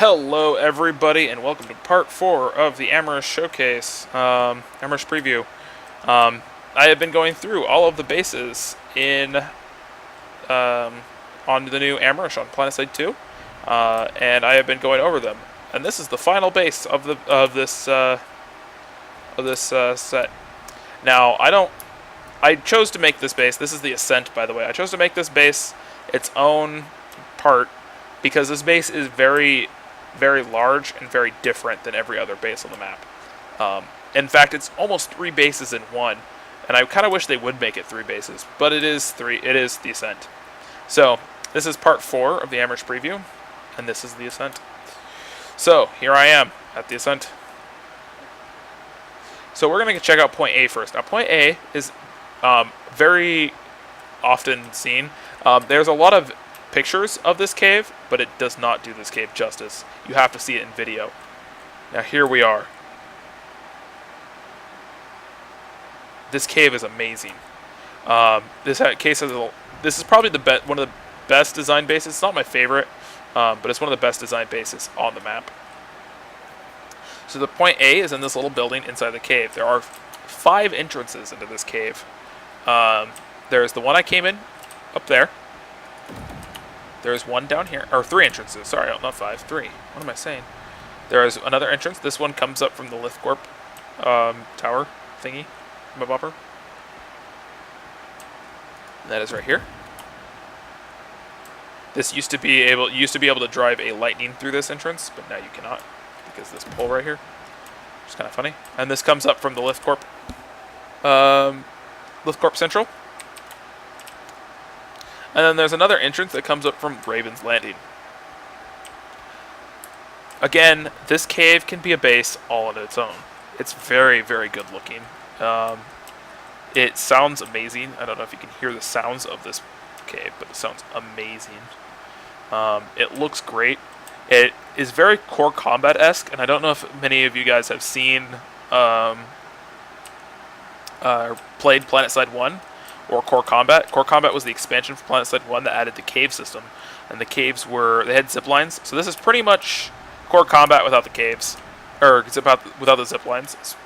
Hello everybody and welcome to part 4 of the Amerish showcase, Amerish preview. I have been going through all of the bases in on the new Amerish on Planetside 2, and I have been going over them. And this is the final base of this set. Now I chose to make this base. This is the Ascent, by the way. I chose to make this base its own part because this base is very large and very different than every other base on the map. In fact, it's almost 3 bases in one, and I kind of wish they would make it 3 bases, but it is the Ascent. So this is part 4 of the Amerish preview, and this is the Ascent. So here I am at the Ascent. So we're going to check out point A first. Now point A is very often seen. There's a lot of pictures of this cave, but it does not do this cave justice. You have to see it in video. Now here we are. This cave is amazing. This is probably one of the best designed bases. It's not my favorite, but it's one of the best designed bases on the map. So the point A is in this little building inside the cave. There are 5 entrances into this cave. There's the one I came in up there. There's one down here, or 3 entrances. Sorry, not 5, 3. What am I saying? There is another entrance. This one comes up from the LiftCorp tower thingy, my bopper. That is right here. This used to be able to drive a lightning through this entrance, but now you cannot because this pole right here. It's kind of funny. And this comes up from the LiftCorp Central. And then there's another entrance that comes up from Raven's Landing. Again, this cave can be a base all on its own. It's very good looking. It sounds amazing. I don't know if you can hear the sounds of this cave, but it sounds amazing. It looks great. It is very Core Combat-esque, and I don't know if many of you guys have seen played Planetside 1. Or Core Combat. Core Combat was the expansion for Planetside 1 that added the cave system. And the caves they had zip lines. So this is pretty much Core Combat without the caves. Or without the zip lines. It's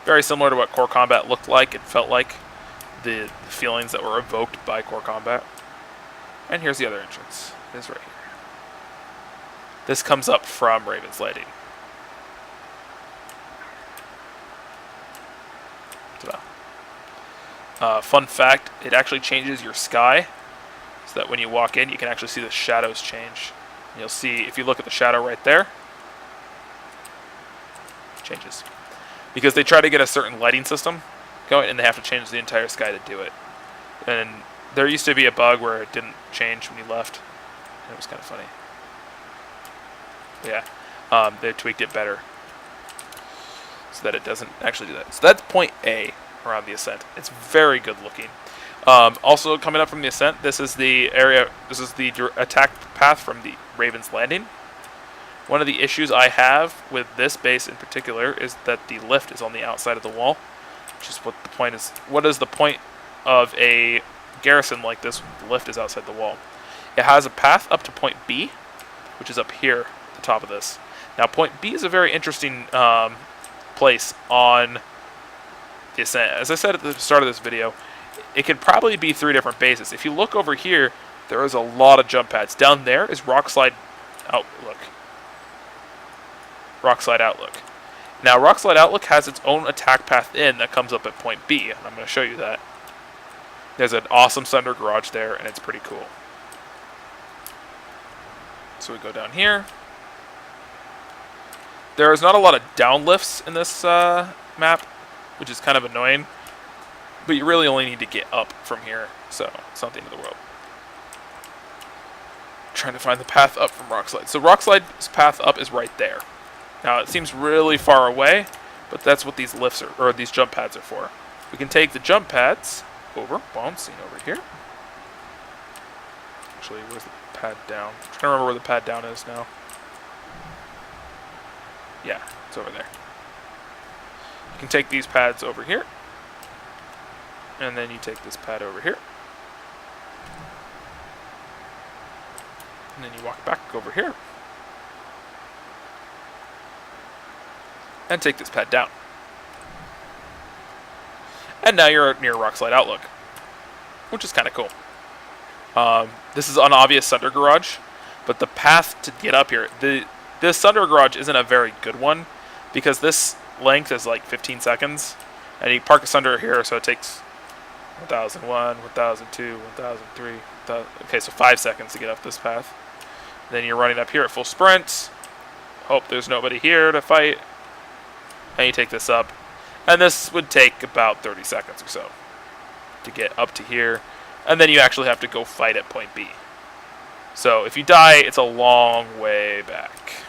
very similar to what Core Combat looked like and felt like. The feelings that were evoked by Core Combat. And here's the other entrance. It is right here. This comes up from Raven's Landing. Fun fact, it actually changes your sky, so that when you walk in, you can actually see the shadows change. And you'll see, if you look at the shadow right there, it changes. Because they try to get a certain lighting system going, and they have to change the entire sky to do it. And there used to be a bug where it didn't change when you left, and it was kind of funny. But yeah, they tweaked it better, so that it doesn't actually do that. So that's point A. Around the Ascent. It's very good looking. Also coming up from the Ascent, this is the attack path from the Raven's Landing. One of the issues I have with this base in particular is that the lift is on the outside of the wall, which is what the point is. What is the point of a garrison like this when the lift is outside the wall? It has a path up to point B, which is up here at the top of this. Now point B is a very interesting place on the Ascent. As I said at the start of this video, it could probably be 3 different bases. If you look over here, there is a lot of jump pads. Down there is Rockslide Outlook. Rockslide Outlook. Now, Rockslide Outlook has its own attack path in that comes up at point B, and I'm going to show you that. There's an awesome Thunder Garage there, and it's pretty cool. So we go down here. There is not a lot of downlifts in this map, which is kind of annoying, but you really only need to get up from here, so it's not the end of the world. Trying to find the path up from Rockslide. So Rockslide's path up is right there. Now it seems really far away, but that's what these lifts or these jump pads are for. We can take the jump pads over, bouncing over here. Actually, where's the pad down? I'm trying to remember where the pad down is now. Yeah, it's over there. You can take these pads over here, and then you take this pad over here, and then you walk back over here, and take this pad down. And now you're near Rockslide Outlook, which is kind of cool. This is an obvious Sunder Garage, but the path to get up here, this Sunder Garage isn't a very good one because this length is like 15 seconds, and you park a Sunder here, so it takes 1001, 1002, 1003, okay, so 5 seconds to get up this path. Then you're running up here at full sprint. Hope there's nobody here to fight. And you take this up. And this would take about 30 seconds or so to get up to here. And then you actually have to go fight at point B. So if you die, it's a long way back.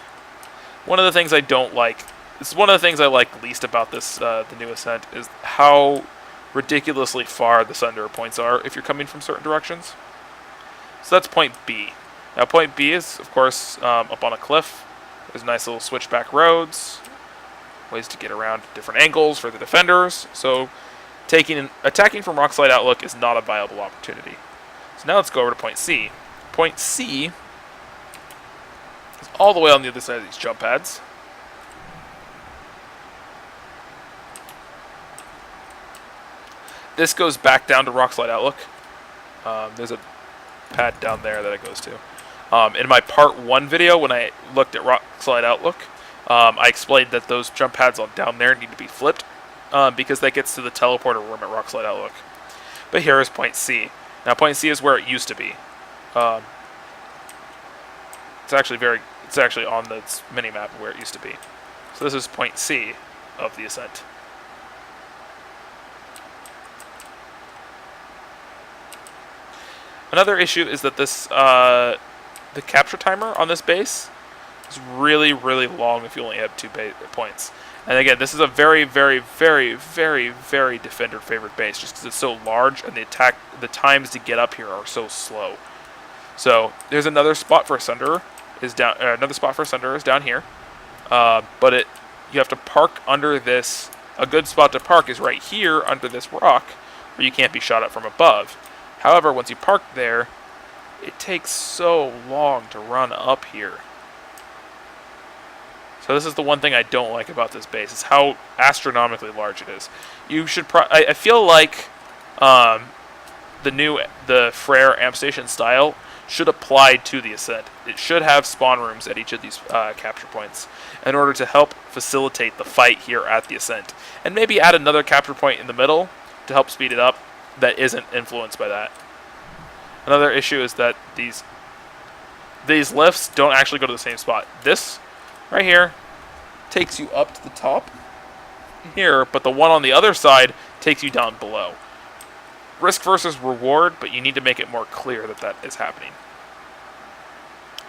One of the things I don't like, this is one of the things I like least about this, the new Ascent, is how ridiculously far the Sunder points are if you're coming from certain directions. So that's point B. Now point B is, of course, up on a cliff. There's nice little switchback roads, ways to get around different angles for the defenders. So attacking from Rockslide Outlook is not a viable opportunity. So now let's go over to point C. Point C is all the way on the other side of these jump pads. This goes back down to Rockslide Outlook. There's a pad down there that it goes to. In my part 1 video, when I looked at Rockslide Outlook, I explained that those jump pads on down there need to be flipped because that gets to the teleporter room at Rockslide Outlook. But here is point C. Now point C is where it used to be. It's actually on the mini-map where it used to be. So this is point C of the Ascent. Another issue is that this the capture timer on this base is really, really long if you only have 2 points. And again, this is a very, very, very, very, very defender-favored base just because it's so large and the times to get up here are so slow. So there's another spot for a Sunder is down. Another spot for a Sunder is down here, but you have to park under this. A good spot to park is right here under this rock, where you can't be shot at from above. However, once you park there, it takes so long to run up here. So this is the one thing I don't like about this base, is how astronomically large it is. You should I feel like the Frere amp station style should apply to the Ascent. It should have spawn rooms at each of these capture points in order to help facilitate the fight here at the Ascent. And maybe add another capture point in the middle to help speed it up that isn't influenced by that. Another issue is that these lifts don't actually go to the same spot. This right here takes you up to the top here, but the one on the other side takes you down below. Risk versus reward, but you need to make it more clear that that is happening.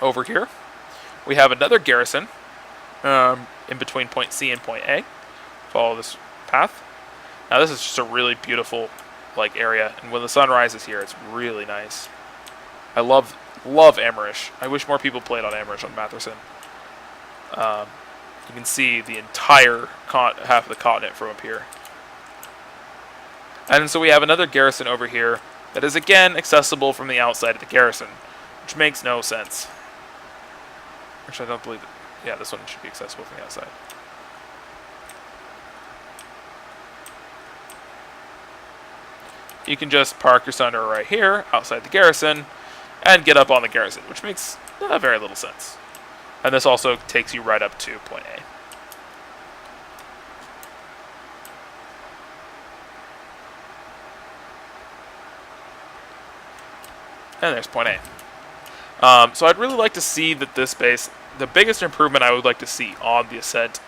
Over here, we have another garrison in between point C and point A. Follow this path. Now this is just a really beautiful area, and when the sun rises here, it's really nice. I love Amerish. I wish more people played on Amerish on Matherson. You can see the entire half of the continent from up here. And so we have another garrison over here that is again accessible from the outside of the garrison, which makes no sense. Actually, I don't believe it. Yeah, this one should be accessible from the outside. You can just park your Sunder right here, outside the garrison, and get up on the garrison, which makes very little sense. And this also takes you right up to point A. And there's point A. So I'd really like to see that this base, the biggest improvement I would like to see on the Ascent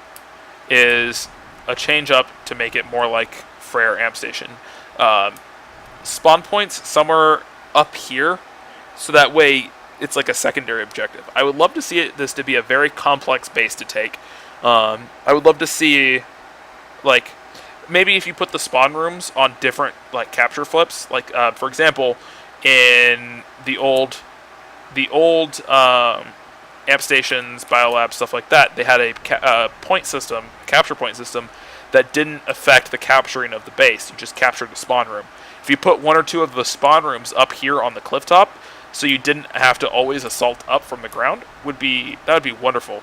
is a change up to make it more like Frere Amp Station. Spawn points somewhere up here, so that way it's like a secondary objective. I would love to see this to be a very complex base to take. I would love to see, maybe if you put the spawn rooms on different capture flips, for example, in the old amp stations, biolabs, stuff like that, they had a point system, capture point system, that didn't affect the capturing of the base. You just captured the spawn room. If you put 1 or 2 of the spawn rooms up here on the cliff top, so you didn't have to always assault up from the ground, that would be wonderful.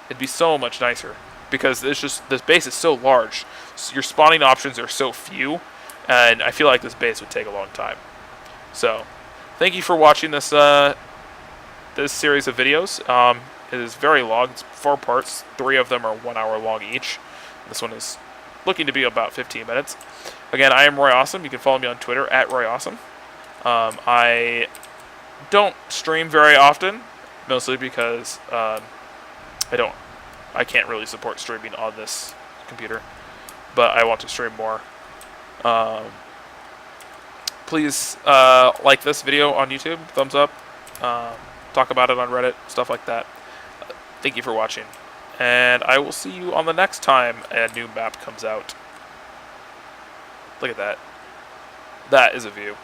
It'd be so much nicer. because this base is so large. So your spawning options are so few, and I feel like this base would take a long time. So, thank you for watching this this series of videos. It is very long. It's 4 parts. 3 of them are 1 hour long each. This one is looking to be about 15 minutes. Again, I am Roy Awesome. You can follow me on Twitter at Roy Awesome. I don't stream very often, mostly because I can't really support streaming on this computer, but I want to stream more. Please like this video on YouTube, thumbs up, talk about it on Reddit, stuff like that. Thank you for watching, and I will see you on the next time a new map comes out. Look at that. That is a view.